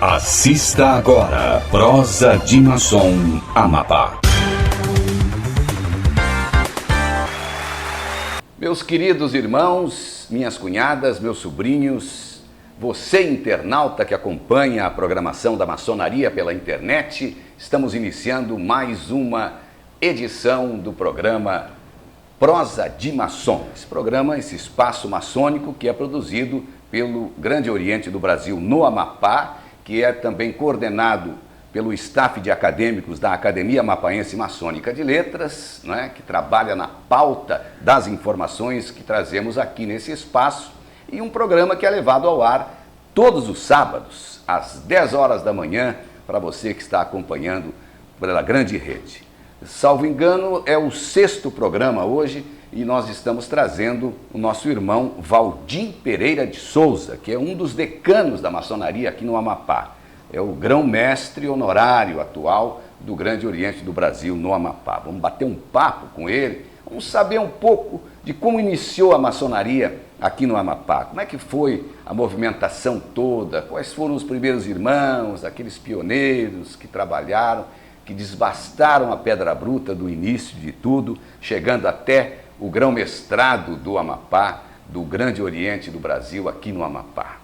Assista agora, Prosa de Maçom Amapá. Meus queridos irmãos, minhas cunhadas, meus sobrinhos, você internauta que acompanha a programação da maçonaria pela internet, estamos iniciando mais uma edição do programa Prosa de Maçom. Esse programa, esse espaço maçônico que é produzido pelo Grande Oriente do Brasil no Amapá, que é também coordenado pelo staff de acadêmicos da Academia Amapaense Maçônica de Letras, né, que trabalha na pauta das informações que trazemos aqui nesse espaço, e um programa que é levado ao ar todos os sábados, às 10 horas da manhã, para você que está acompanhando pela grande rede. Salvo engano, é o 6º programa hoje, e nós estamos trazendo o nosso irmão Valdim Pereira de Souza, que é um dos decanos da maçonaria aqui no Amapá. É o grão-mestre honorário atual do Grande Oriente do Brasil no Amapá. Vamos bater um papo com ele, vamos saber um pouco de como iniciou a maçonaria aqui no Amapá. Como é que foi a movimentação toda, quais foram os primeiros irmãos, aqueles pioneiros que trabalharam, que desbastaram a pedra bruta do início de tudo, chegando até o grão-mestrado do Amapá, do Grande Oriente do Brasil, aqui no Amapá.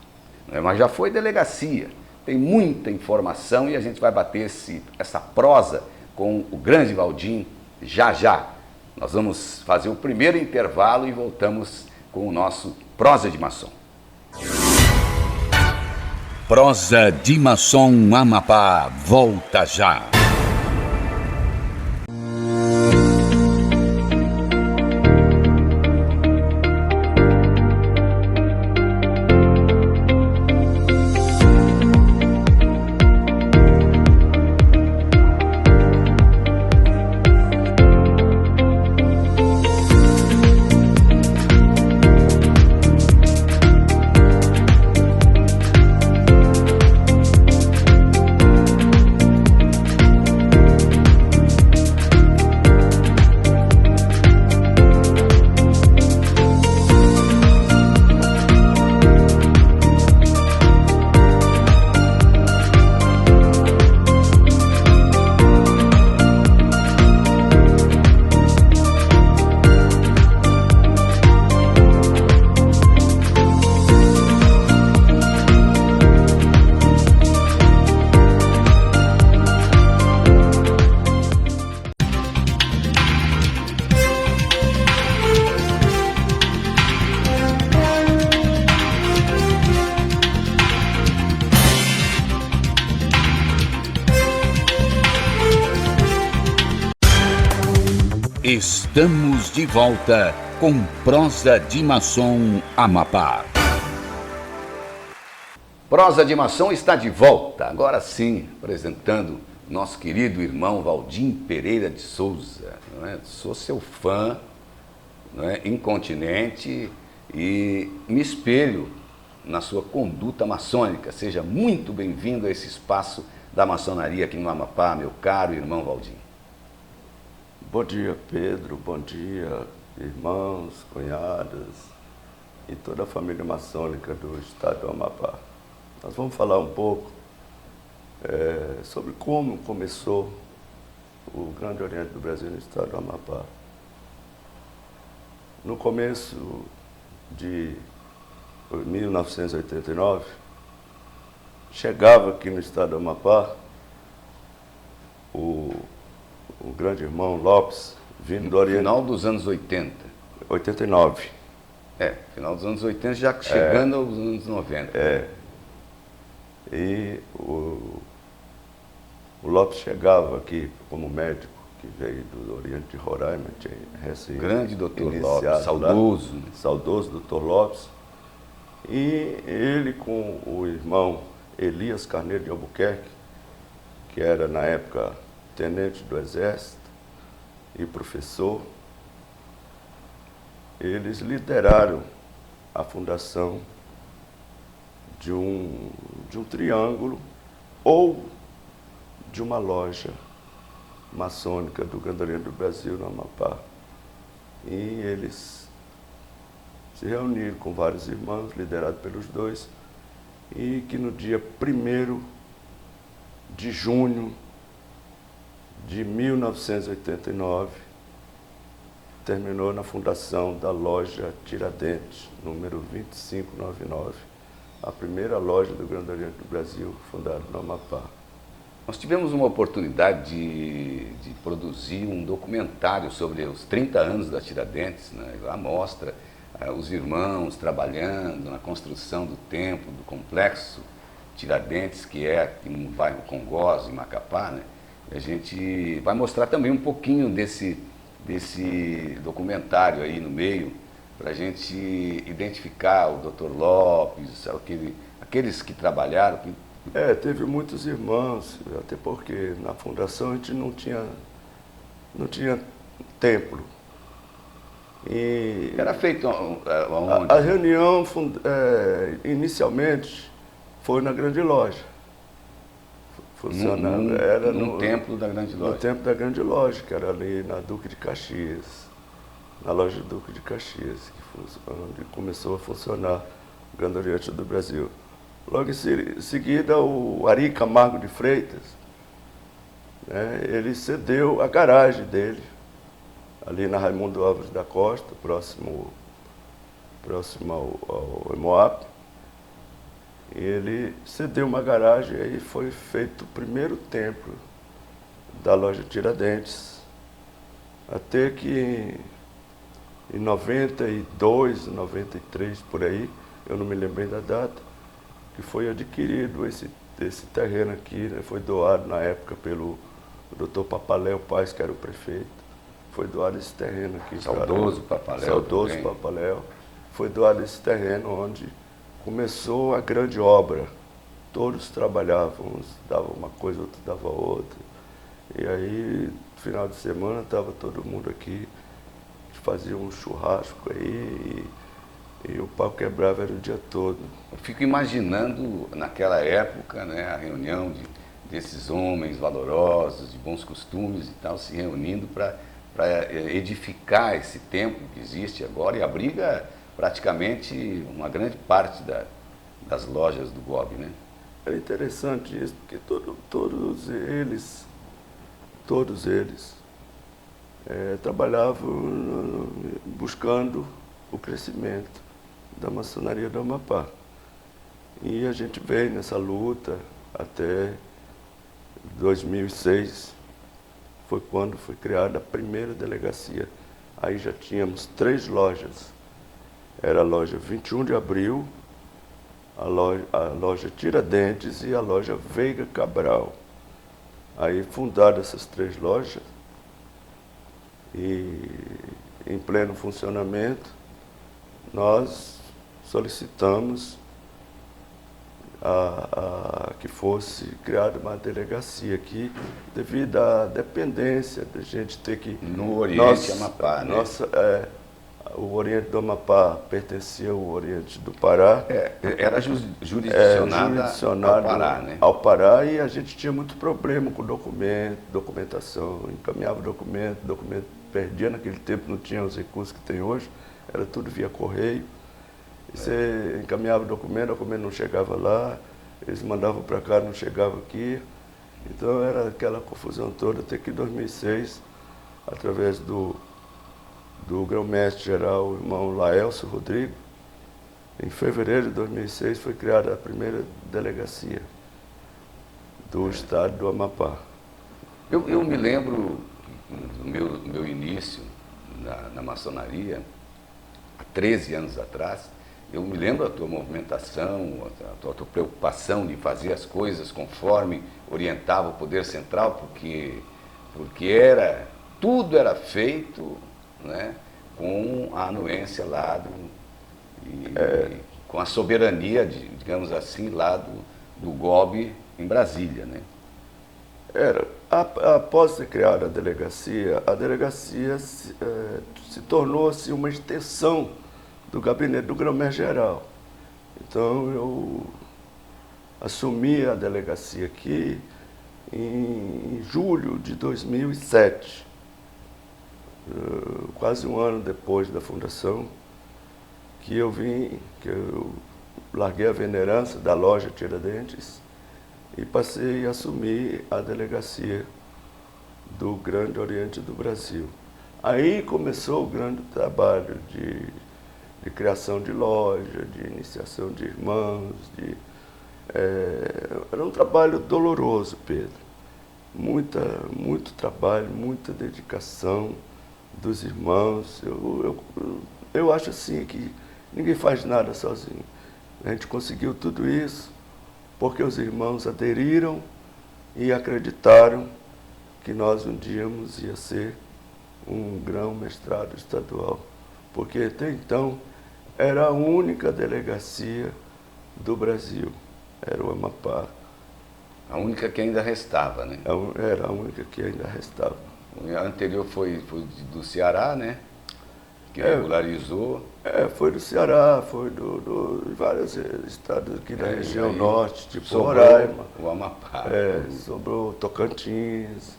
Mas já foi delegacia, tem muita informação e a gente vai bater essa prosa com o grande Valdim já já. Nós vamos fazer o primeiro intervalo e voltamos com o nosso Prosa de Maçom. Prosa de Maçom Amapá, volta já. Estamos de volta com Prosa de Maçom Amapá. Prosa de Maçom está de volta, agora sim, apresentando nosso querido irmão Valdim Pereira de Souza. Não é? Sou seu fã, não é? Incontinente, e me espelho na sua conduta maçônica. Seja muito bem-vindo a esse espaço da maçonaria aqui no Amapá, meu caro irmão Valdim. Bom dia, Pedro. Bom dia, irmãos, cunhadas e toda a família maçônica do estado do Amapá. Nós vamos falar um pouco sobre como começou o Grande Oriente do Brasil no estado do Amapá. No começo de 1989, chegava aqui no estado do Amapá o grande irmão Lopes, vindo do Oriente. Final dos anos 80. 89. Final dos anos 80, já chegando aos anos 90. E o Lopes chegava aqui como médico, que veio do Oriente de Roraima, tinha recém grande doutor Lopes, saudoso. Lá, saudoso doutor Lopes. E ele com o irmão Elias Carneiro de Albuquerque, que era na época tenente do Exército e professor, eles lideraram a fundação de um triângulo ou de uma loja maçônica do Grande Oriente do Brasil, no Amapá. E eles se reuniram com vários irmãos, liderados pelos dois, e que no dia 1º de junho de 1989, terminou na fundação da loja Tiradentes, número 2599, a primeira loja do Grande Oriente do Brasil, fundada no Amapá. Nós tivemos uma oportunidade de produzir um documentário sobre os 30 anos da Tiradentes, né? Lá mostra os irmãos trabalhando na construção do templo, do complexo Tiradentes, que é aqui no bairro Congoz, em Macapá, né? E a gente vai mostrar também um pouquinho desse documentário aí no meio, para a gente identificar o Dr. Lopes, aqueles que trabalharam. Teve muitos irmãos, até porque na fundação a gente não tinha templo. E era feito aonde? A reunião inicialmente foi na Grande Loja. Funcionava. Era no templo da Grande Loja. No templo da Grande Loja, que era ali na Duque de Caxias, na loja Duque de Caxias, onde começou a funcionar o Grande Oriente do Brasil. Logo em seguida, o Ari Camargo de Freitas, né, ele cedeu a garagem dele, ali na Raimundo Alves da Costa, próximo ao Hemoap. Ele cedeu uma garagem e aí foi feito o primeiro templo da loja Tiradentes, até que em 92, 93, por aí, eu não me lembro bem da data, que foi adquirido esse terreno aqui, né? Foi doado na época pelo Dr. Papaléu Paz, que era o prefeito. Foi doado esse terreno aqui. Saudoso Papaléu. Saudoso também. Papaléu. Foi doado esse terreno onde começou a grande obra. Todos trabalhavam, uns davam uma coisa, outro dava outra. E aí, no final de semana, estava todo mundo aqui, fazia um churrasco aí e o pau quebrava era o dia todo. Eu fico imaginando, naquela época, né, a reunião desses homens valorosos, de bons costumes e tal, se reunindo para edificar esse templo que existe agora e abriga praticamente uma grande parte das lojas do GOB, né? É interessante isso, porque todos eles trabalhavam buscando o crescimento da maçonaria do Amapá. E a gente veio nessa luta até 2006, foi quando foi criada a primeira delegacia. Aí já tínhamos 3 lojas. Era a loja 21 de Abril, a loja Tiradentes e a loja Veiga Cabral. Aí fundaram essas 3 lojas e em pleno funcionamento, nós solicitamos que fosse criada uma delegacia aqui, devido à dependência da gente ter que... No Oriente Amapá, né? O Oriente do Amapá pertencia ao Oriente do Pará. Era jurisdicionado ao Pará, né? Ao Pará, e a gente tinha muito problema com documentação, encaminhava documento perdia naquele tempo, não tinha os recursos que tem hoje, era tudo via correio. Você encaminhava o documento não chegava lá, eles mandavam para cá, não chegava aqui. Então era aquela confusão toda, até que em 2006, através do grão-mestre-geral, o irmão Laelcio Rodrigo, em fevereiro de 2006 foi criada a primeira delegacia do estado do Amapá. Eu me lembro do meu início na maçonaria, há 13 anos atrás. Eu me lembro da tua movimentação, a tua preocupação de fazer as coisas conforme orientava o poder central, porque tudo era feito, né, com a anuência lá com a soberania, digamos assim, lá do GOB em Brasília, né? Após ser criada a delegacia se tornou-se uma extensão do gabinete do grão-mestre-geral. Então eu assumi a delegacia aqui em julho de 2007, quase um ano depois da fundação, que eu larguei a venerança da loja Tiradentes e passei a assumir a delegacia do Grande Oriente do Brasil. Aí começou o grande trabalho de criação de loja, de iniciação de irmãos. Era um trabalho doloroso, Pedro. Muito trabalho, muita dedicação dos irmãos. Eu acho assim que ninguém faz nada sozinho. A gente conseguiu tudo isso porque os irmãos aderiram e acreditaram que nós um dia ia ser um grão-mestrado estadual. Porque até então era a única delegacia do Brasil, era o Amapá. A única que ainda restava, né? Era a única que ainda restava. A anterior foi do Ceará, né? Que regularizou. Foi do Ceará, foi de vários estados aqui da região norte, tipo Roraima. O Amapá. Sobrou Tocantins,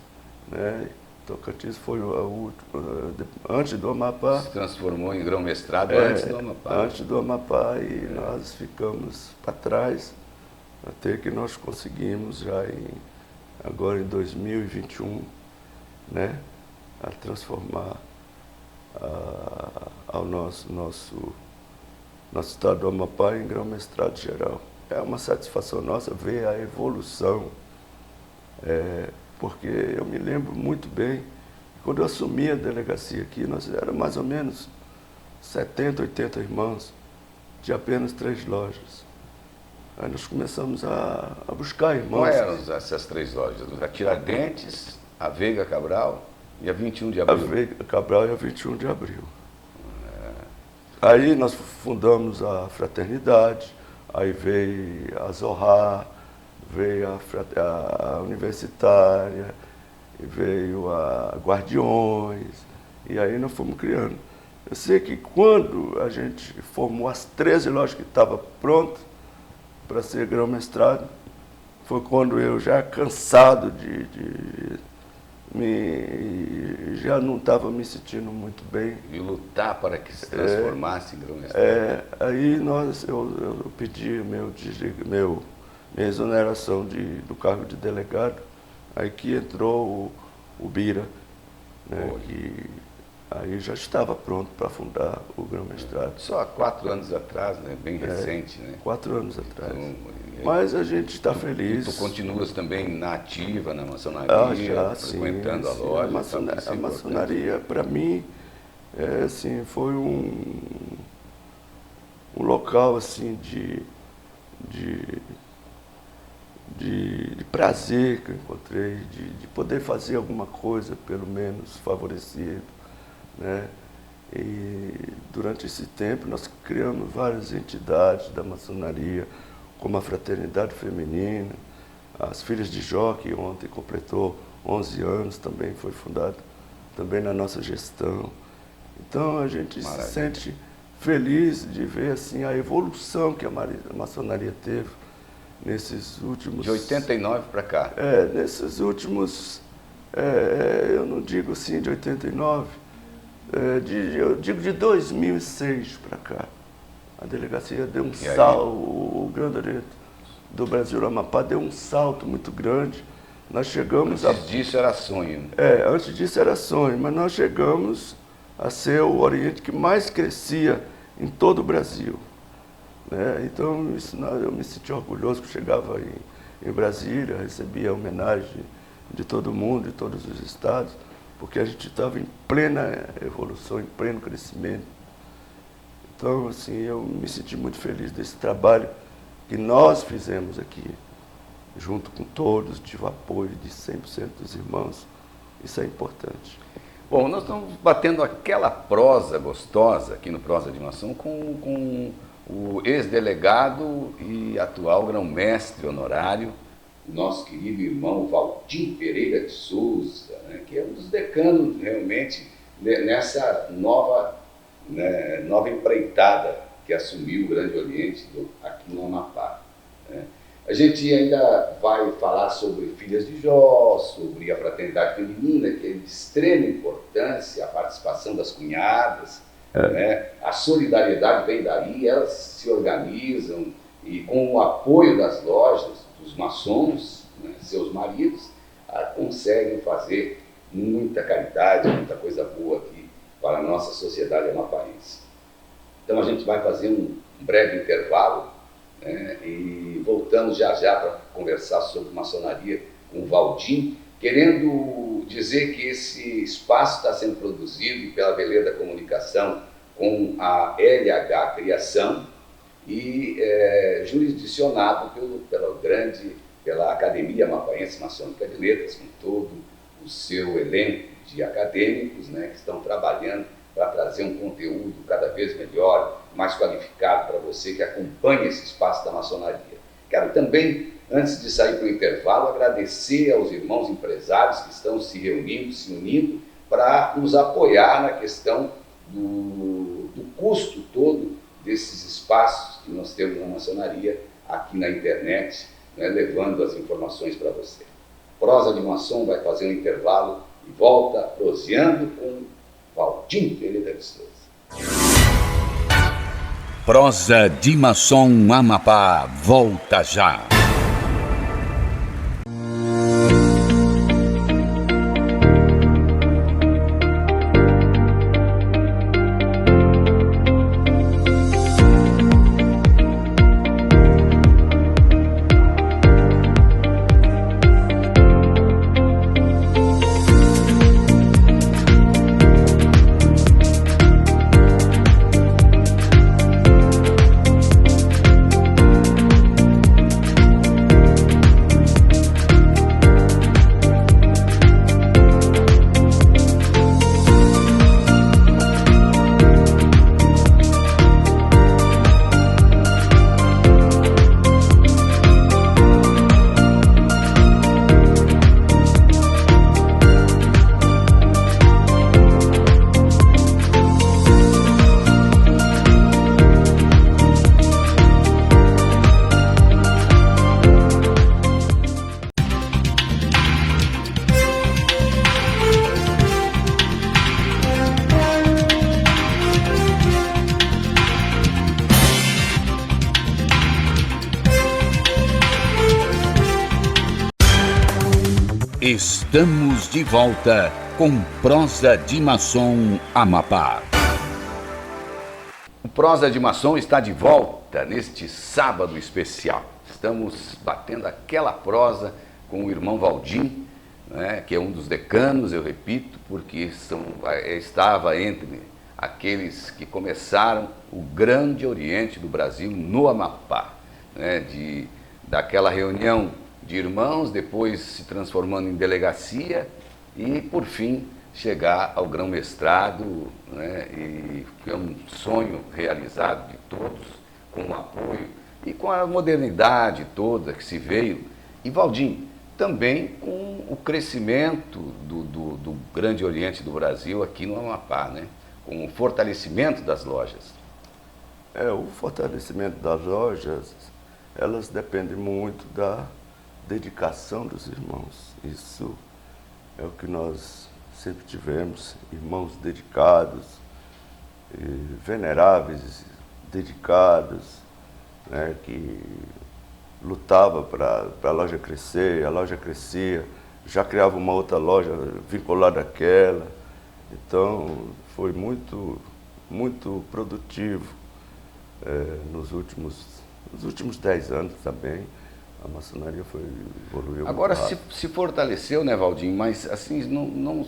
né? Tocantins foi a última, antes do Amapá. Se transformou em grão-mestrado antes do Amapá. Antes do Amapá, e nós ficamos para trás, até que nós conseguimos já agora em 2021, né, a transformar ao nosso estado do Amapá em grão-mestrado geral. É uma satisfação nossa ver a evolução, porque eu me lembro muito bem, quando eu assumi a delegacia aqui, nós éramos mais ou menos 70, 80 irmãos, de apenas 3 lojas. Aí nós começamos a buscar irmãos. Quais eram essas 3 lojas? A Tiradentes, a Veiga Cabral e a 21 de Abril? A Veiga Cabral e a 21 de Abril. Aí nós fundamos a Fraternidade, aí veio a Zohar, veio a Universitária, veio a Guardiões, e aí nós fomos criando. Eu sei que quando a gente formou as 13 lojas que estavam prontas para ser grão-mestrado, foi quando eu, já cansado já não estava me sentindo muito bem. E lutar para que se transformasse em grão-mestrado. Aí eu pedi minha exoneração do cargo de delegado, aí que entrou o Bira, né, que aí já estava pronto para fundar o grão-mestrado. Só há 4 anos atrás, né? Bem recente, né? 4 anos atrás. Então, mas a gente está feliz. Tu continuas também na ativa, na maçonaria, frequentando a loja. A maçonaria, para mim, assim, foi um local assim, de prazer que eu encontrei, de poder fazer alguma coisa, pelo menos, favorecido, né? E durante esse tempo nós criamos várias entidades da maçonaria, como a Fraternidade Feminina, as Filhas de Jó, que ontem completou 11 anos, também foi fundada também na nossa gestão. Então a gente se sente feliz de ver assim, a evolução que a maçonaria teve nesses últimos... De 89 para cá. Nesses últimos, eu não digo assim de 89, eu digo de 2006 para cá. A delegacia deu um salto, o Grande Oriente do Brasil, Amapá, deu um salto muito grande. Nós chegamos Antes disso era sonho. Antes disso era sonho, mas nós chegamos a ser o Oriente que mais crescia em todo o Brasil. Então, eu me senti orgulhoso que chegava em Brasília, recebia a homenagem de todo mundo, de todos os estados, porque a gente estava em plena evolução, em pleno crescimento. Então, assim, eu me senti muito feliz desse trabalho que nós fizemos aqui, junto com todos, tive apoio de 100% dos irmãos. Isso é importante. Bom, nós estamos batendo aquela prosa gostosa aqui no Prosa de Maçom com o ex-delegado e atual grão-mestre honorário, nosso querido irmão Valdir Pereira de Souza, né, que é um dos decanos realmente nessa nova empreitada que assumiu o Grande Oriente aqui no Amapá. Né. A gente ainda vai falar sobre Filhas de Jó, sobre a Fraternidade Feminina, que é de extrema importância, a participação das cunhadas, né? A solidariedade vem daí, elas se organizam e com o apoio das lojas, dos maçons, né, seus maridos, conseguem fazer muita caridade, muita coisa boa aqui para a nossa sociedade amapaense. Então a gente vai fazer um breve intervalo, né, e voltamos já para conversar sobre maçonaria com o Valdim, querendo dizer que esse espaço está sendo produzido pela Veleda Comunicação com a LH Criação e jurisdicionado pela Academia Amapaense Maçônica de Letras, com todo o seu elenco de acadêmicos, né, que estão trabalhando para trazer um conteúdo cada vez melhor, mais qualificado para você que acompanha esse espaço da maçonaria. Quero também, antes de sair para o intervalo, agradecer aos irmãos empresários que estão se reunindo, se unindo, para nos apoiar na questão do custo todo desses espaços que nós temos na maçonaria aqui na internet, né, levando as informações para você. Prosa de Maçom vai fazer um intervalo e volta proseando com Valdim Pereira de Souza. Prosa de Maçom Amapá volta já. Estamos de volta com Prosa de Maçom Amapá. O Prosa de Maçom está de volta neste sábado especial. Estamos batendo aquela prosa com o irmão Valdim, né, que é um dos decanos, eu repito, porque estava entre aqueles que começaram o Grande Oriente do Brasil no Amapá, né, daquela reunião de irmãos, depois se transformando em delegacia e, por fim, chegar ao grão-mestrado, né, e é um sonho realizado de todos, com o apoio e com a modernidade toda que se veio. E, Valdim, também com o crescimento do Grande Oriente do Brasil aqui no Amapá, né, com o fortalecimento das lojas. O fortalecimento das lojas, elas dependem muito da dedicação dos irmãos. Isso é o que nós sempre tivemos, irmãos dedicados, veneráveis, dedicados, né, que lutava para a loja crescer, a loja crescia, já criava uma outra loja vinculada àquela. Então, foi muito, muito produtivo nos últimos 10 anos também. A maçonaria evoluiu. Agora se fortaleceu, né, Valdim? Mas assim, não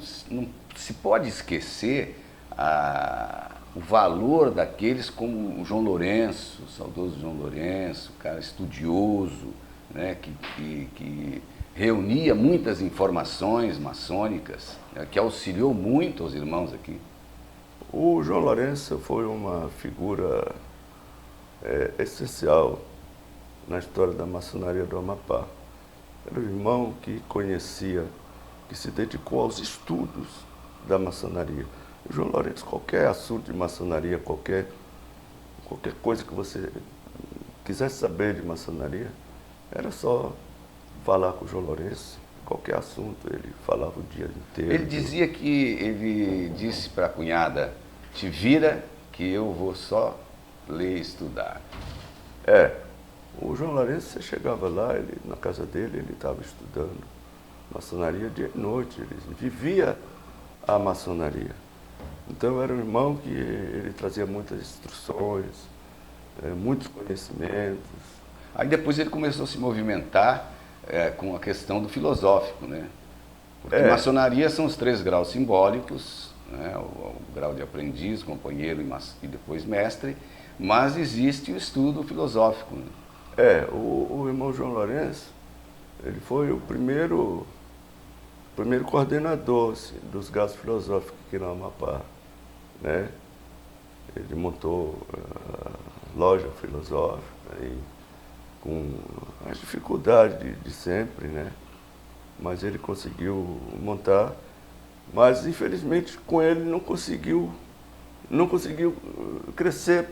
se pode esquecer o valor daqueles como o João Lourenço, o saudoso João Lourenço, cara estudioso, né, que reunia muitas informações maçônicas, né, que auxiliou muito aos irmãos aqui. O João Lourenço foi uma figura essencial na história da maçonaria do Amapá. Era um irmão que conhecia, que se dedicou aos estudos da maçonaria. O João Lourenço, qualquer assunto de maçonaria, qualquer coisa que você quisesse saber de maçonaria, era só falar com o João Lourenço. Qualquer assunto, ele falava o dia inteiro. Ele dizia ele disse para a cunhada: te vira que eu vou só ler e estudar. O João Lourenço, você chegava lá, na casa dele, ele estava estudando maçonaria dia e noite, ele vivia a maçonaria. Então era um irmão que ele trazia muitas instruções, muitos conhecimentos. Aí depois ele começou a se movimentar com a questão do filosófico, né? Porque maçonaria são os 3 graus simbólicos, né? O grau de aprendiz, companheiro e depois mestre, mas existe o estudo filosófico, né? O irmão João Lourenço, ele foi o primeiro coordenador assim, dos graus filosóficos aqui no Amapá, né? Ele montou a loja filosófica aí, com as dificuldades de sempre, né? Mas ele conseguiu montar, mas infelizmente com ele não conseguiu crescer,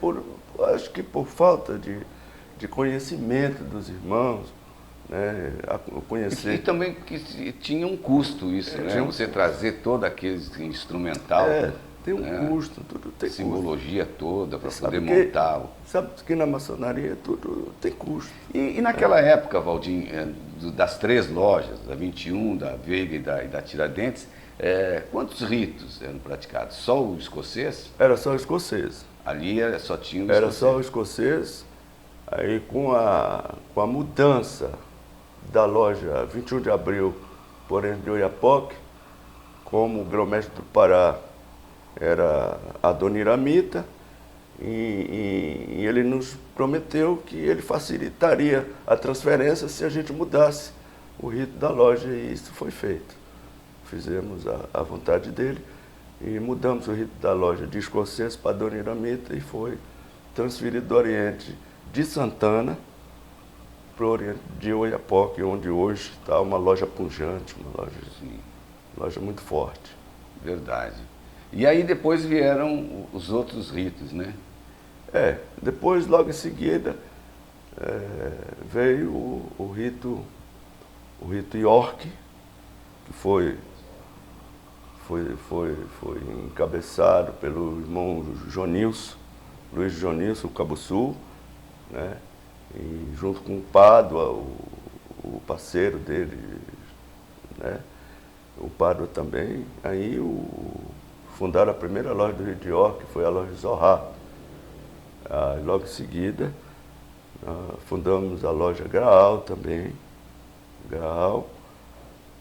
acho que por falta de conhecimento dos irmãos, né? Conhecer. E também que tinha um custo isso, né? Você trazer todo aquele instrumental. Tem um custo, tudo tem simbologia custo. Toda para poder montar. Sabe que na maçonaria tudo tem custo. E naquela época, Valdim, das 3 lojas, da 21, da Veiga e da Tiradentes, quantos ritos eram praticados? Só o escocês? Era só o escocês. Ali só tinha o escocês? Era só o escocês. Aí com a mudança da loja 21 de abril, porém de Oiapoque, como o grão-mestre do Pará era a Dona Iramita, e ele nos prometeu que ele facilitaria a transferência se a gente mudasse o rito da loja, e isso foi feito. Fizemos a vontade dele e mudamos o rito da loja de escocês para a Dona Iramita e foi transferido do Oriente de Santana para o Oriente de Oiapoque, onde hoje está uma loja pujante, uma loja muito forte. Verdade. E aí depois vieram os outros ritos, né? Depois, logo em seguida, veio o rito York, que foi encabeçado pelo irmão Jonilson, Luiz Jonilson, o Cabo Sul, né? E junto com o Pádua, o parceiro dele, né? O Pádua também. Aí fundaram a primeira loja do Rio de York, que foi a loja Zohar. Logo em seguida, fundamos a loja Graal também, Graal.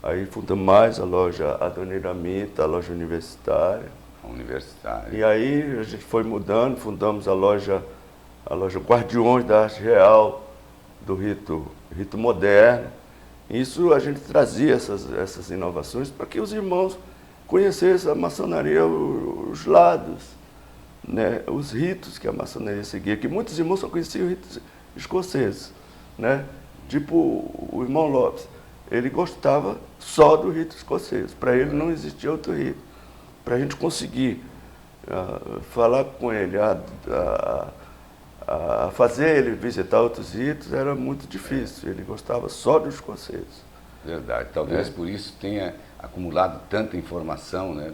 Aí fundamos mais a loja Adoniramita, a loja universitária. E aí a gente foi mudando, fundamos a loja Guardiões da Arte Real, do rito moderno. Isso a gente trazia essas inovações para que os irmãos conhecessem a maçonaria, os lados, né, os ritos que a maçonaria seguia, que muitos irmãos só conheciam ritos escoceses, né? Tipo o irmão Lopes, ele gostava só do rito escocês, para ele não existia outro rito. Para a gente conseguir falar com ele, a fazer ele visitar outros ritos, era muito difícil, ele gostava só do escocês. Verdade, talvez por isso tenha acumulado tanta informação, né,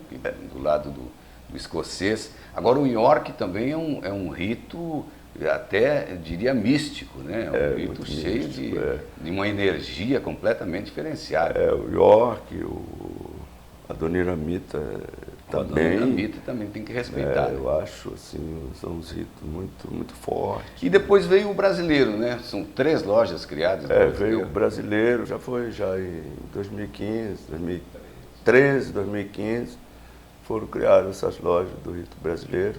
do lado do escocês. Agora o York também é um rito, até diria místico, né? Um rito cheio místico, de uma energia completamente diferenciada. O York, a Dona Iramita também. A Dona Iramita também tem que respeitar. Eu acho, assim, são uns ritos muito, muito fortes. E depois veio o brasileiro, né? São 3 lojas criadas. Veio o brasileiro, já em 2015, 2013, 2015, foram criadas essas lojas do rito brasileiro,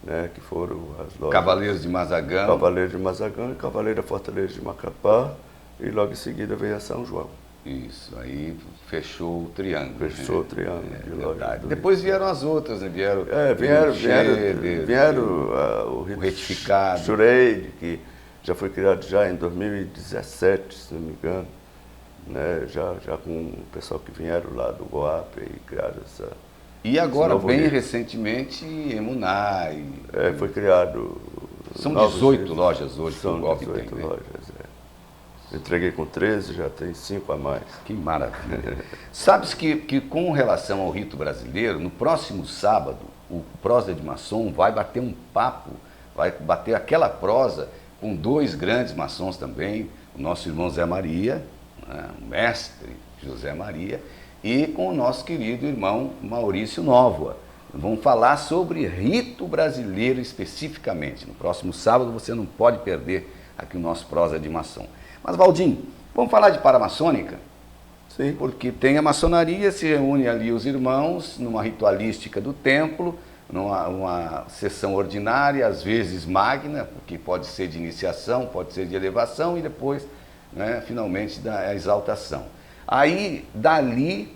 né, que foram as lojas Cavaleiros de Mazagão. Cavaleiros de Mazagão e Cavaleiro da Fortaleza de Macapá, e logo em seguida veio a São João. Isso, aí fechou o triângulo. Fechou o triângulo de lojas. Depois vieram as outras, né? Vieram o rito retificado. Shureide, que já foi criado já em 2017, se não me engano, né? Já com o pessoal que vieram lá do Goap e criaram essa. E agora, bem recentemente, Emunai. Foi criado. São 18 lojas hoje que o Goap tem. 18 lojas, Entreguei com 13, já tem 5 a mais. Que maravilha. Sabes que com relação ao rito brasileiro, no próximo sábado, o Prosa de Maçom vai bater um papo, vai bater aquela prosa com dois grandes maçons também, o nosso irmão Zé Maria, né, o mestre José Maria, e com o nosso querido irmão Maurício Nóvoa. Vamos falar sobre rito brasileiro especificamente. No próximo sábado você não pode perder aqui o nosso Prosa de Maçom. Mas, Valdinho, vamos falar de paramaçônica? Sim. Porque tem a maçonaria, se reúne ali os irmãos numa ritualística do templo, numa sessão ordinária, às vezes magna, porque pode ser de iniciação, pode ser de elevação e depois, né, finalmente, da exaltação. Aí, dali,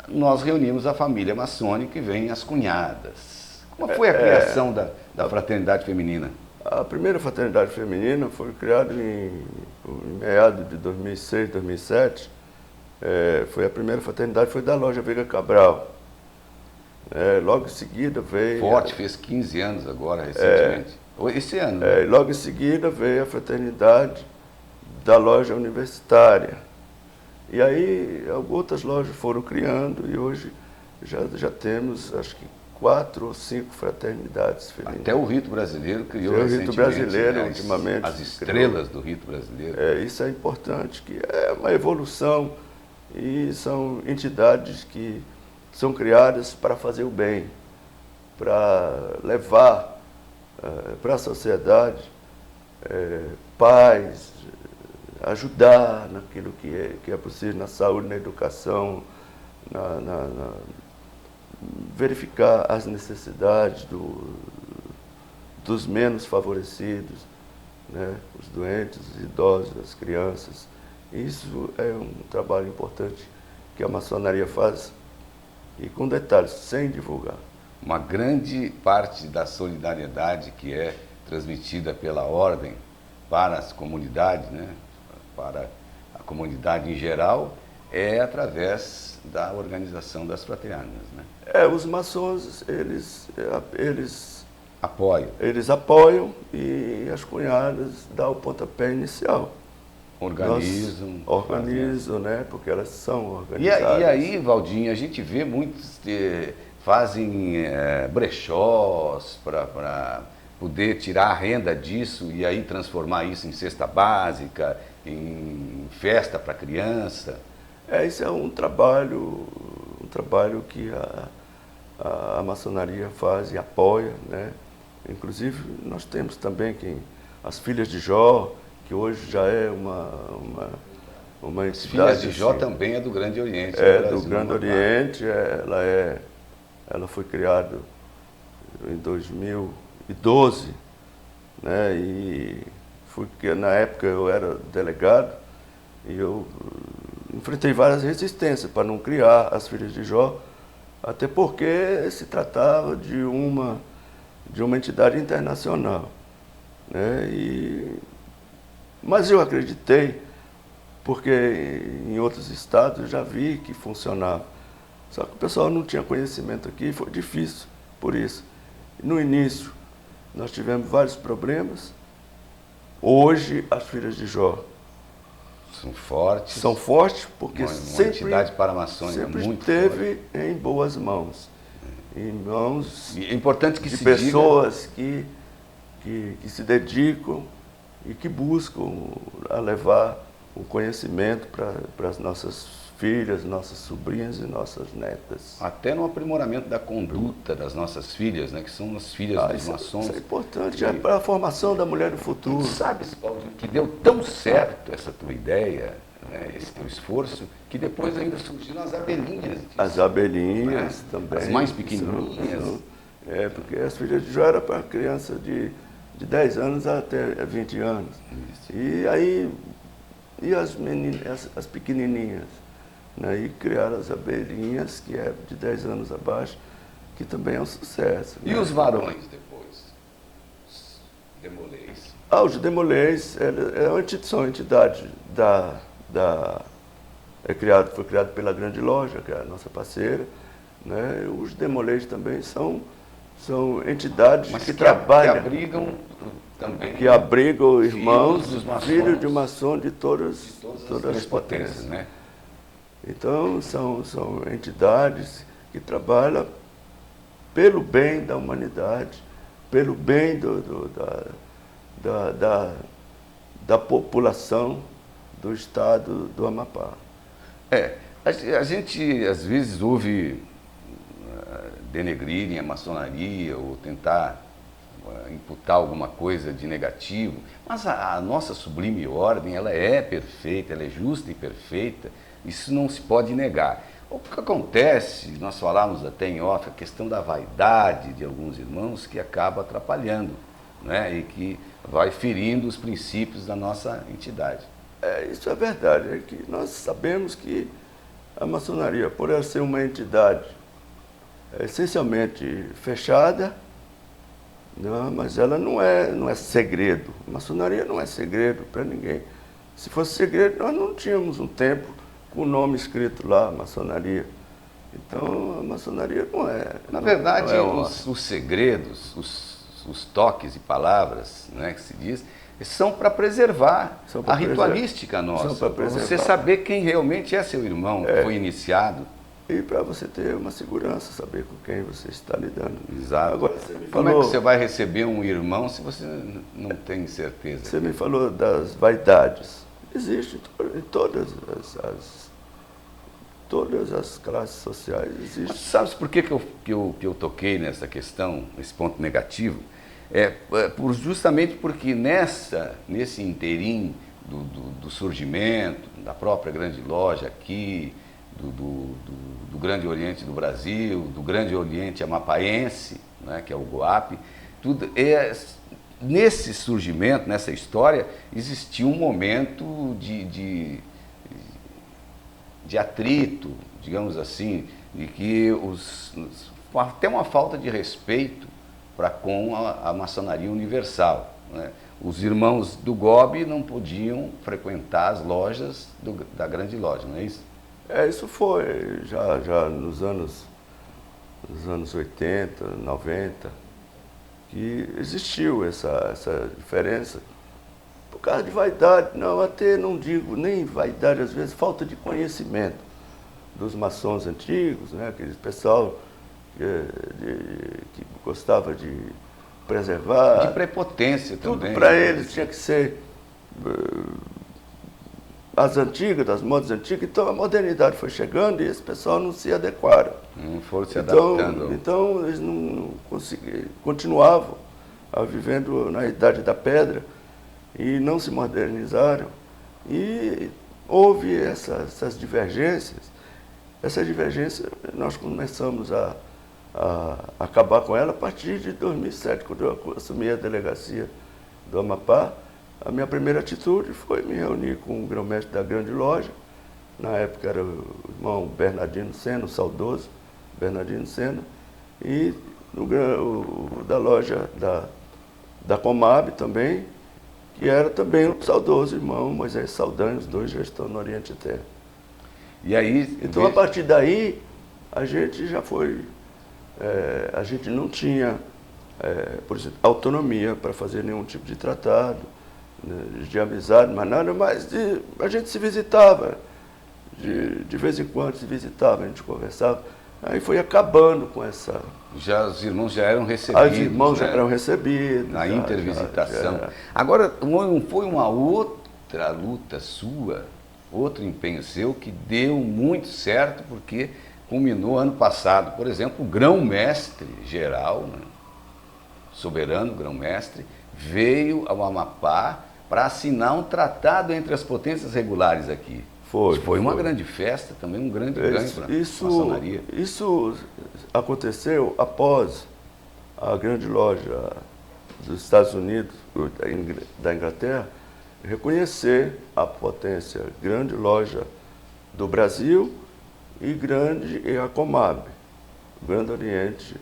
nós reunimos a família maçônica e vem as cunhadas. Como foi a criação da fraternidade feminina? A primeira fraternidade feminina foi criada em meados de 2006, 2007. Foi a primeira fraternidade, foi da loja Veiga Cabral. Logo em seguida veio... Forte, fez 15 anos agora, recentemente. Esse ano. Logo em seguida veio a fraternidade da loja universitária. E aí outras lojas foram criando e hoje já temos, acho que, 4 ou 5 fraternidades femininas. Até o rito brasileiro criou o rito brasileiro, né, ultimamente. As estrelas do rito brasileiro. Isso é importante, que é uma evolução e são entidades que são criadas para fazer o bem, para levar para a sociedade paz, ajudar naquilo que é possível, na saúde, na educação, verificar as necessidades dos menos favorecidos, né? Os doentes, os idosos, as crianças. Isso é um trabalho importante que a maçonaria faz, e com detalhes, sem divulgar. Uma grande parte da solidariedade que é transmitida pela ordem para as comunidades, né? Para a comunidade em geral, é através da organização das fraternas, né? Os maçons, eles Apoio. Eles apoiam e as cunhadas dão o pontapé inicial. Organizam, né? Porque elas são organizadas. E aí, Valdinho, a gente vê muitos fazem brechós para poder tirar a renda disso e aí transformar isso em cesta básica, em festa para criança. Isso é um trabalho que a maçonaria faz e apoia, né? Inclusive, nós temos também as Filhas de Jó, que hoje já é uma entidade. Filhas de Jó também é do Grande Oriente. Do Grande Oriente, ela foi criada em 2012, né? E na época eu era delegado e eu enfrentei várias resistências para não criar as Filhas de Jó, até porque se tratava de uma entidade internacional, né? Mas eu acreditei, porque em outros estados eu já vi que funcionava. Só que o pessoal não tinha conhecimento aqui, foi difícil por isso. No início, nós tivemos vários problemas. Hoje, as Filhas de Jó são fortes. São fortes porque uma sempre, entidade paramaçônica sempre muito esteve forte. Em boas mãos. Em mãos é importante que de se pessoas que se dedicam e que buscam a levar o conhecimento para as nossas filhas, nossas sobrinhas e nossas netas. Até no aprimoramento da conduta das nossas filhas, né, que são as filhas dos maçons. Isso é importante, para a formação da mulher do futuro. Tu sabes, Paulo, que deu tão certo essa tua ideia, né, esse teu esforço, que depois ainda surgiram as abelhinhas. As abelhinhas, né? Também. As mais pequenininhas. Porque as Filhas de Jó era para criança de 10 anos até 20 anos. Isso. E aí, as meninas, as pequenininhas, né? E criaram as abelhinhas, que é de 10 anos abaixo, que também é um sucesso. E né? os varões depois? Os demolês. Os demolês são entidades foi criado pela Grande Loja, que é a nossa parceira, né? Os demolês também são entidades que trabalham, que abrigam também, que abrigam irmãos, filhos de maçom de todas as potências, né? Então, são entidades que trabalham pelo bem da humanidade, pelo bem da população do estado do Amapá. A gente às vezes ouve denegrirem a maçonaria ou tentar imputar alguma coisa de negativo, mas a nossa sublime ordem, ela é perfeita, ela é justa e perfeita, isso não se pode negar. O que acontece, nós falamos até em off, a questão da vaidade de alguns irmãos que acaba atrapalhando, né, e que vai ferindo os princípios da nossa entidade. Isso é verdade, é que nós sabemos que a maçonaria, por ela ser uma entidade essencialmente fechada, não, mas ela não é segredo. A maçonaria não é segredo para ninguém. Se fosse segredo, nós não tínhamos um templo com o nome escrito lá, maçonaria. Então, a maçonaria não é... Na verdade, os segredos, os toques e palavras, né, que se diz, são para preservar a ritualística nossa. Para você saber quem realmente é seu irmão, que foi iniciado. E para você ter uma segurança, saber com quem você está lidando. Exato. Agora, como é que você vai receber um irmão se você não tem certeza? Você me falou das vaidades. Existe em todas as classes sociais. Existe. Mas sabe por que eu toquei nessa questão, nesse ponto negativo? Justamente porque nesse interim do surgimento da própria grande loja aqui, do Grande Oriente do Brasil, do Grande Oriente Amapaense, né, que é o GOAP, nesse surgimento, nessa história, existiu um momento de atrito, digamos assim, de que até uma falta de respeito para com a maçonaria universal, né? Os irmãos do GOB não podiam frequentar as lojas da grande loja, não é isso? Isso foi já nos anos 80, 90, que existiu essa diferença. Por causa de vaidade, não digo nem vaidade, às vezes falta de conhecimento dos maçons antigos, né? Aquele pessoal que gostava de preservar. De prepotência também. Tudo para eles tinha que ser as antigas, das modas antigas. Então a modernidade foi chegando e esse pessoal não se adequaram. Não foram se adaptando. Então eles não conseguiam, continuavam vivendo na Idade da Pedra e não se modernizaram. E houve essas divergências. Essa divergência nós começamos a acabar com ela a partir de 2007, quando eu assumi a delegacia do Amapá. A minha primeira atitude foi me reunir com o grão-mestre da grande loja. Na época era o irmão Bernardino Sena, o saudoso Bernardino Sena, e da loja da Comab também, que era também o saudoso irmão Moisés Saldanha, os dois já estão no Oriente Eterno. E aí, então, a partir daí, a gente já foi... a gente não tinha, por exemplo, autonomia para fazer nenhum tipo de tratado, de amizade, mas nada mais. A gente se visitava, de vez em quando se visitava, a gente conversava. Aí foi acabando com essa... Os irmãos já eram recebidos. Os irmãos já eram recebidos. Na intervisitação. Agora, não foi uma outra luta sua, outro empenho seu, que deu muito certo, porque culminou ano passado. Por exemplo, o grão-mestre geral, né, soberano grão-mestre, veio ao Amapá para assinar um tratado entre as potências regulares aqui. Foi uma grande festa, também um grande ganho para a maçonaria. Isso aconteceu após a grande loja dos Estados Unidos, da Inglaterra, reconhecer a potência grande loja do Brasil e a Comab, o Grande Oriente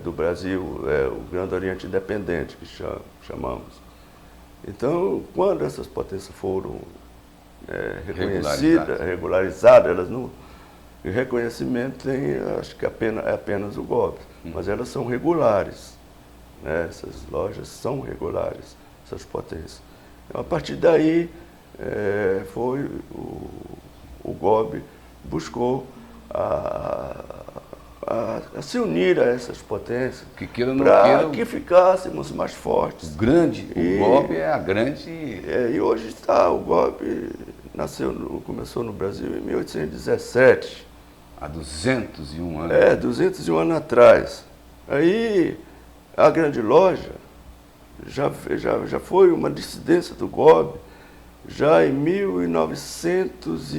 do Brasil, o Grande Oriente Independente, que chamamos. Então, quando essas potências foram reconhecidas, regularizadas, elas não... O reconhecimento tem, acho que é apenas o GOB, mas elas são regulares, né? Essas lojas são regulares, essas potências. Então, a partir daí, foi o GOB buscou a se unir a essas potências, Que queira ou não para queira, que ficássemos mais fortes. o golpe é a grande... E hoje está, o golpe começou no Brasil em 1817. Há 201 anos. 201 anos atrás. Aí a Grande Loja já foi uma dissidência do golpe, já em 1900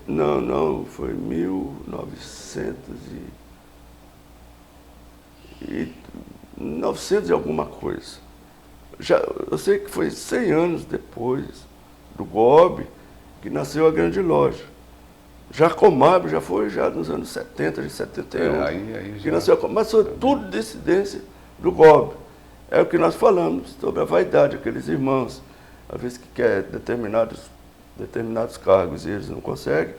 Não, foi 1900 e alguma coisa. Eu sei que foi 100 anos depois do golpe que nasceu a Grande Loja. Já a Comab já foi nos anos 70, de 71. Aí que nasceu a Comab, mas foi tudo dissidência do golpe. É o que nós falamos sobre a vaidade, aqueles irmãos, às vezes que quer determinados cargos e eles não conseguem,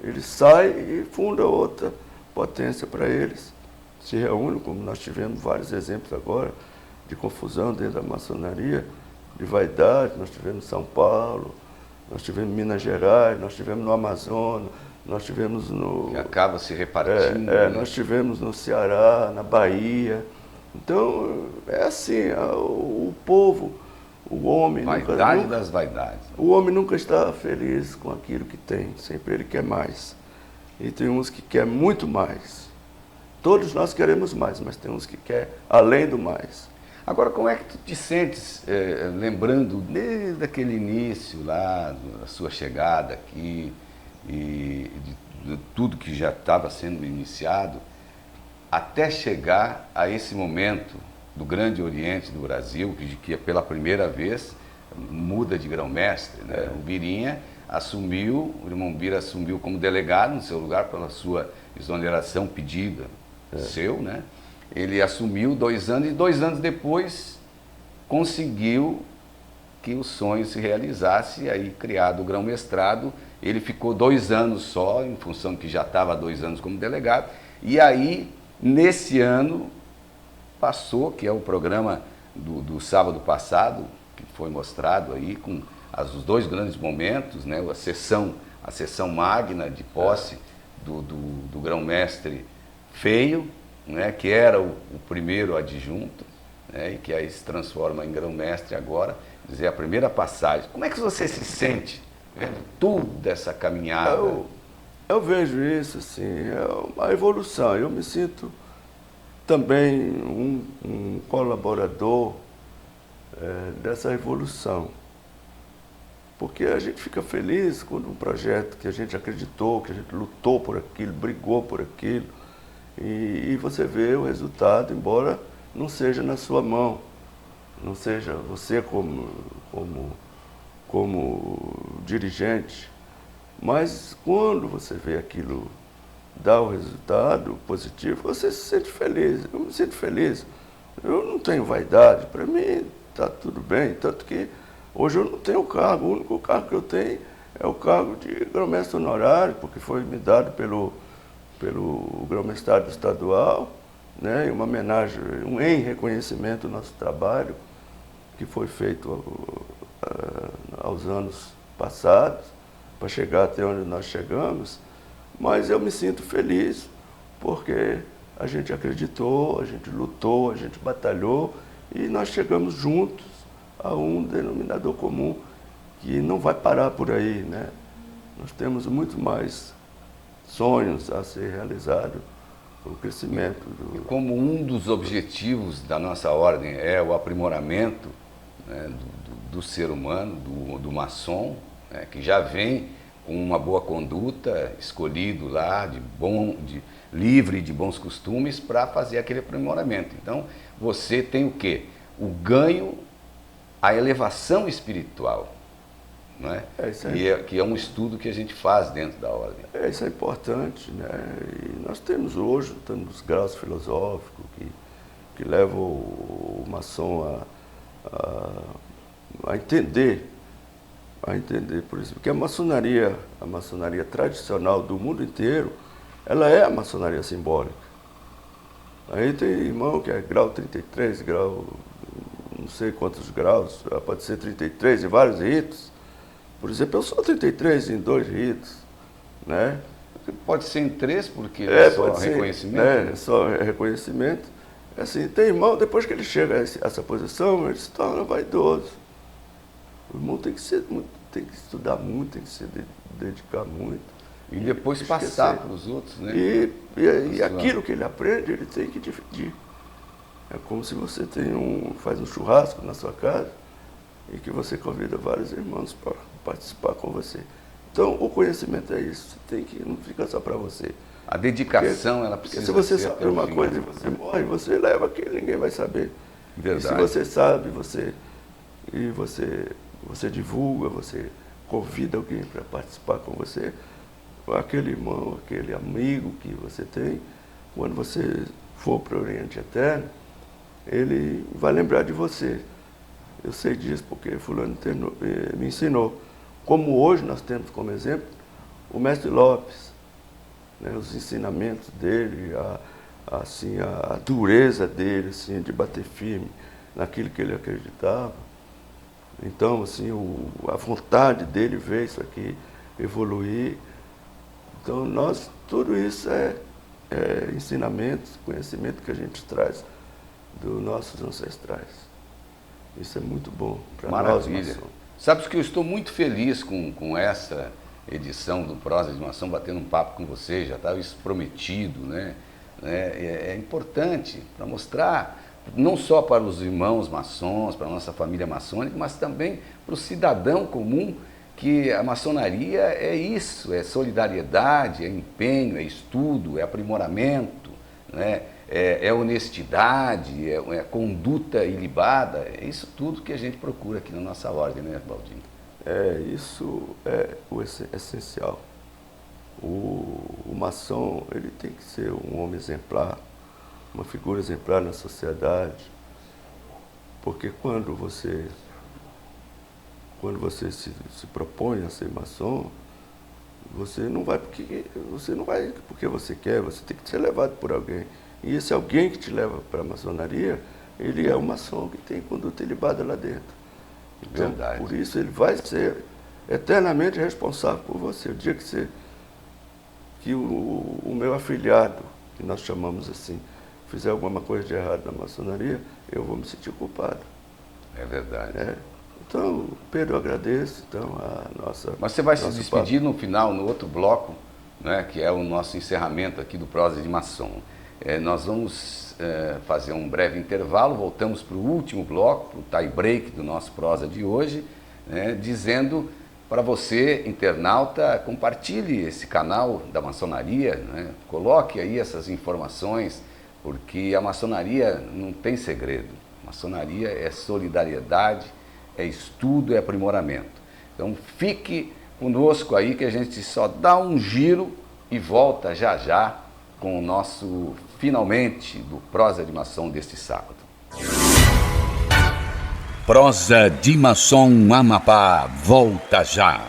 eles saem e fundam outra potência para eles. Se reúnem, como nós tivemos vários exemplos agora, de confusão dentro da maçonaria, de vaidade. Nós tivemos em São Paulo, nós tivemos em Minas Gerais, nós tivemos no Amazonas, nós tivemos no... Que acaba se repartindo. Nós tivemos no Ceará, na Bahia. Então, é assim, o povo, o homem... Vaidade das vaidades. O homem nunca está feliz com aquilo que tem, sempre ele quer mais. E tem uns que querem muito mais. Todos nós queremos mais, mas tem uns que querem além do mais. Agora, como é que tu te sentes, lembrando desde aquele início lá, da sua chegada aqui, e de tudo que já estava sendo iniciado, até chegar a esse momento do Grande Oriente do Brasil, que pela primeira vez muda de grão-mestre, né? O Birinha assumiu, o irmão Bira assumiu como delegado no seu lugar pela sua exoneração pedida seu, né? Ele assumiu 2 anos e 2 anos depois conseguiu que o sonho se realizasse, e aí criado o grão-mestrado. Ele ficou 2 anos só, em função que já estava há 2 anos como delegado, e aí, nesse ano, passou, que é o programa do sábado passado, que foi mostrado aí, com os 2 grandes momentos, né? a sessão magna de posse do grão-mestre Feio, né? Que era o primeiro adjunto, né? E que aí se transforma em grão-mestre agora, dizer, a primeira passagem. Como é que você se sente vendo toda essa caminhada? Eu vejo isso, assim, é uma evolução. Eu me sinto também um colaborador dessa evolução. Porque a gente fica feliz quando um projeto que a gente acreditou, que a gente lutou por aquilo, brigou por aquilo, e você vê o resultado, embora não seja na sua mão, não seja você como dirigente, mas quando você vê aquilo dar o resultado positivo, você se sente feliz. Eu me sinto feliz. Eu não tenho vaidade, para mim está tudo bem, tanto que hoje eu não tenho cargo, o único cargo que eu tenho é o cargo de grão-mestre honorário, porque foi me dado pelo grão-mestrado estadual, né, uma homenagem, em reconhecimento do nosso trabalho, que foi feito aos anos passados, para chegar até onde nós chegamos, mas eu me sinto feliz, porque a gente acreditou, a gente lutou, a gente batalhou, e nós chegamos juntos a um denominador comum, que não vai parar por aí, né? Nós temos muito mais sonhos a ser realizados, o crescimento. Como um dos objetivos da nossa ordem é o aprimoramento, né, do ser humano, do maçom, né, que já vem com uma boa conduta, escolhido lá, livre de bons costumes, para fazer aquele aprimoramento. Então, você tem o quê? O ganho, a elevação espiritual. Não é? Que é um estudo que a gente faz dentro da ordem. Isso é importante, né? E nós temos hoje, temos graus filosóficos que levam o maçom a entender, por exemplo, que a maçonaria tradicional do mundo inteiro, ela é a maçonaria simbólica. Aí tem irmão que é grau 33, grau não sei quantos graus, pode ser 33 em vários ritos. Por exemplo, eu sou 33 em 2 ritos, né? Pode ser em 3, porque é só pode ser, reconhecimento. É só reconhecimento. Assim, tem irmão, depois que ele chega a essa posição, ele se torna vaidoso. O irmão tem que estudar muito, tem que se dedicar muito. E depois passar para os outros, né? E aquilo que ele aprende, ele tem que dividir. É como se você faz um churrasco na sua casa e que você convida vários irmãos para participar com você. Então, o conhecimento é isso. Não fica só para você. A dedicação, ela precisa ser. Se você sabe uma coisa e você morre, você leva aquilo, ninguém vai saber. Verdade. E se você sabe, você divulga, você convida alguém para participar com você, aquele irmão, aquele amigo que você tem, quando você for para o Oriente Eterno, ele vai lembrar de você. Eu sei disso porque fulano me ensinou. Como hoje nós temos como exemplo o mestre Lopes, né, os ensinamentos dele, a dureza dele, assim, de bater firme naquilo que ele acreditava. Então, assim, a vontade dele ver isso aqui evoluir. Então, tudo isso é ensinamentos, conhecimento que a gente traz dos nossos ancestrais. Isso é muito bom para nós. Maravilha. Sabes que eu estou muito feliz com essa edição do Prosa de Maçom, batendo um papo com você, já estava isso prometido, né? É importante para mostrar, não só para os irmãos maçons, para a nossa família maçônica, mas também para o cidadão comum, que a maçonaria é isso, é solidariedade, é empenho, é estudo, é aprimoramento, né? É honestidade, é conduta ilibada, é isso tudo que a gente procura aqui na nossa ordem, né, Baldinho? Isso é o essencial. O maçom, ele tem que ser um homem exemplar, uma figura exemplar na sociedade, porque quando você se propõe a ser maçom, você não vai porque você quer, você tem que ser levado por alguém. E esse alguém que te leva para a maçonaria, ele é um maçom que tem conduta ilibada lá dentro. Então, Verdade. Por isso, ele vai ser eternamente responsável por você. O dia que o meu afilhado, que nós chamamos assim, fizer alguma coisa de errado na maçonaria, eu vou me sentir culpado. É verdade. Então, Pedro, eu agradeço Mas você vai se despedir no final, no outro bloco, né, que é o nosso encerramento aqui do Prosa de Maçom. Nós vamos fazer um breve intervalo, voltamos para o último bloco, para o tie break do nosso Prosa de hoje, né, dizendo para você, internauta, compartilhe esse canal da maçonaria, né, coloque aí essas informações, porque a maçonaria não tem segredo. A maçonaria é solidariedade, é estudo, é aprimoramento. Então fique conosco aí que a gente só dá um giro e volta já já com o nosso finalmente do Prosa de Maçom deste sábado. Prosa de Maçom Amapá volta já.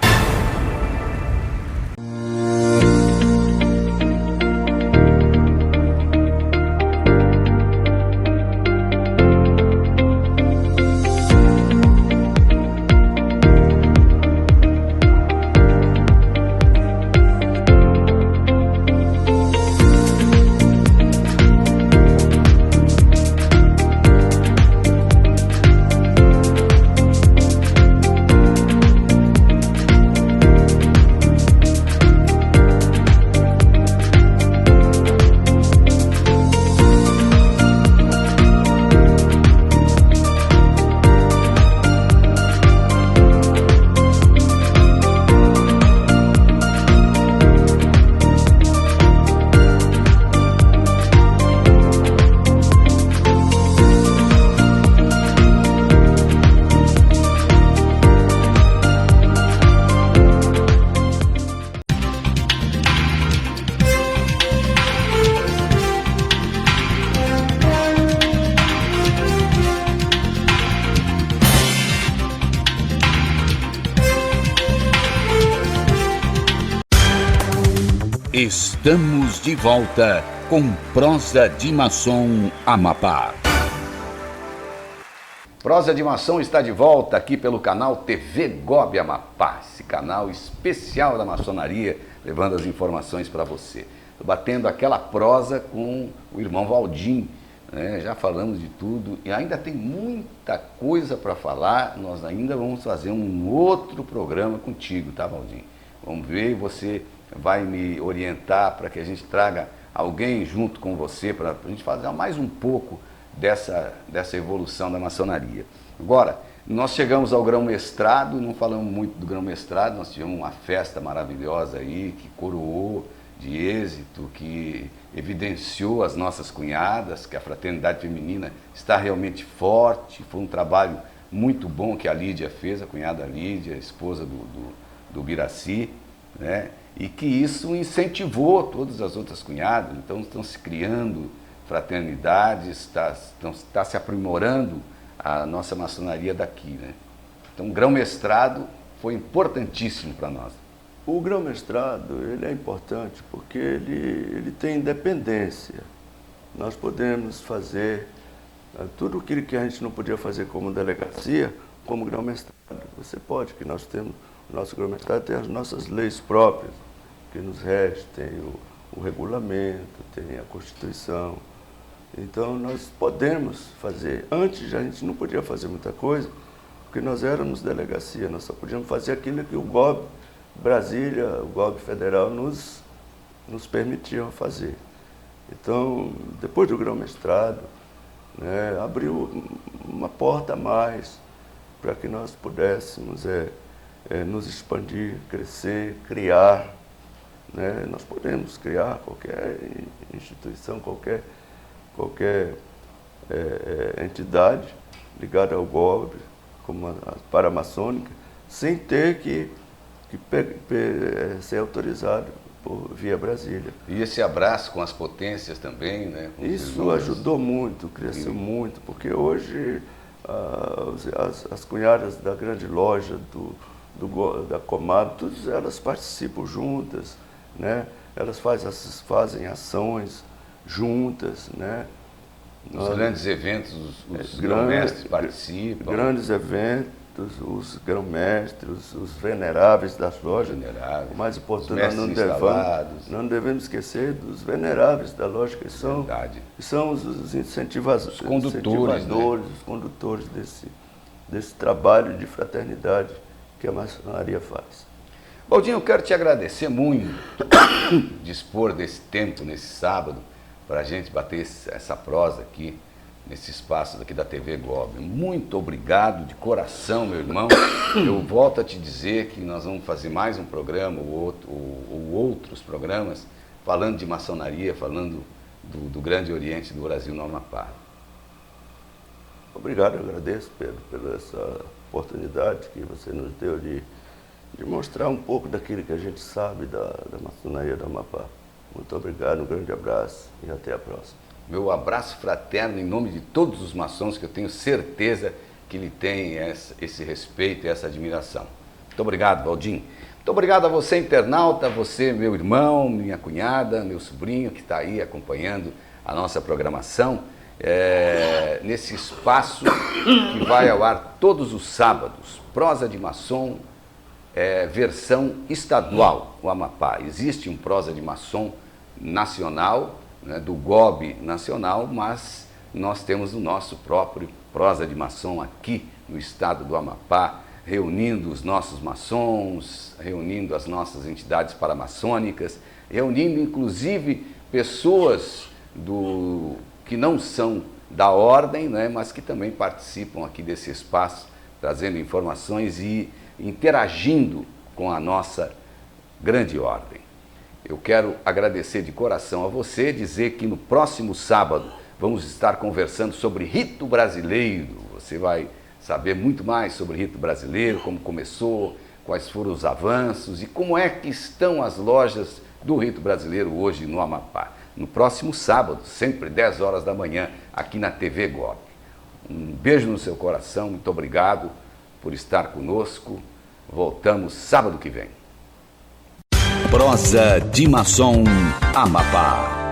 Estamos de volta com Prosa de Maçom Amapá. Prosa de Maçom está de volta aqui pelo canal TV Gobe Amapá, esse canal especial da maçonaria, levando as informações para você. Estou batendo aquela prosa com o irmão Valdim, né? Já falamos de tudo e ainda tem muita coisa para falar. Nós ainda vamos fazer um outro programa contigo, tá, Valdim? Vamos ver e você vai me orientar para que a gente traga alguém junto com você para a gente fazer mais um pouco dessa evolução da maçonaria. Agora, nós chegamos ao grão-mestrado, não falamos muito do grão-mestrado, nós tivemos uma festa maravilhosa aí, que coroou de êxito, que evidenciou as nossas cunhadas, que a fraternidade feminina está realmente forte. Foi um trabalho muito bom que a Lídia fez, a cunhada Lídia, a esposa do Biraci, né? E que isso incentivou todas as outras cunhadas. Então estão se criando fraternidades, está se aprimorando a nossa maçonaria daqui, né? Então o grão-mestrado foi importantíssimo para nós. O grão-mestrado, ele é importante porque ele tem independência. Nós podemos fazer tudo aquilo que a gente não podia fazer como delegacia, como grão-mestrado. Você pode, que nós temos, o nosso grão-mestrado tem as nossas leis próprias, que nos regem, tem o regulamento, tem a Constituição. Então nós podemos fazer. Antes a gente não podia fazer muita coisa, porque nós éramos delegacia, nós só podíamos fazer aquilo que o GOB Brasília, o GOB federal nos permitiam fazer. Então, depois do grão-mestrado, né, abriu uma porta a mais para que nós pudéssemos nos expandir, crescer, criar. Né? Nós podemos criar qualquer instituição, qualquer entidade ligada ao GOB, como a paramaçônica, sem ter que ser autorizado via Brasília. E esse abraço com as potências também, né? Isso ajudou muito, cresceu muito, porque hoje as cunhadas da grande loja, da Comab, todas elas participam juntas, né? Elas fazem ações juntas, né? Nos grandes eventos, os grão-mestres participam. Grandes eventos, os grão-mestres, os veneráveis das lojas. O mais importante, nós não devemos esquecer dos veneráveis da loja, que são os incentivadores, os condutores, né? Os condutores desse trabalho de fraternidade que a maçonaria faz. Valdinho, eu quero te agradecer muito dispor desse tempo, nesse sábado, para a gente bater essa prosa aqui, nesse espaço aqui da TV GOB. Muito obrigado de coração, meu irmão. Eu volto a te dizer que nós vamos fazer mais um programa ou outros programas falando de maçonaria, falando do Grande Oriente do Brasil no Amapá. Obrigado, eu agradeço, Pedro, pela essa oportunidade que você nos deu de mostrar um pouco daquilo que a gente sabe da maçonaria do Amapá. Muito obrigado, um grande abraço e até a próxima. Meu abraço fraterno em nome de todos os maçons, que eu tenho certeza que lhe têm esse respeito e essa admiração. Muito obrigado, Valdim. Muito obrigado a você, internauta, você, meu irmão, minha cunhada, meu sobrinho, que está aí acompanhando a nossa programação, nesse espaço que vai ao ar todos os sábados. Prosa de Maçom, versão estadual, o Amapá. Existe um Prosa de Maçom nacional, né, do GOB nacional, mas nós temos o nosso próprio Prosa de Maçom aqui no estado do Amapá, reunindo os nossos maçons, reunindo as nossas entidades paramaçônicas, reunindo inclusive pessoas que não são da ordem, né, mas que também participam aqui desse espaço, trazendo informações e interagindo com a nossa grande ordem. Eu quero agradecer de coração a você, dizer que no próximo sábado vamos estar conversando sobre rito brasileiro. Você vai saber muito mais sobre rito brasileiro, como começou, quais foram os avanços e como é que estão as lojas do rito brasileiro hoje no Amapá. No próximo sábado, sempre 10 horas da manhã, aqui na TV GOB. Um beijo no seu coração, muito obrigado por estar conosco. Voltamos sábado que vem. Prosa de Maçom Amapá.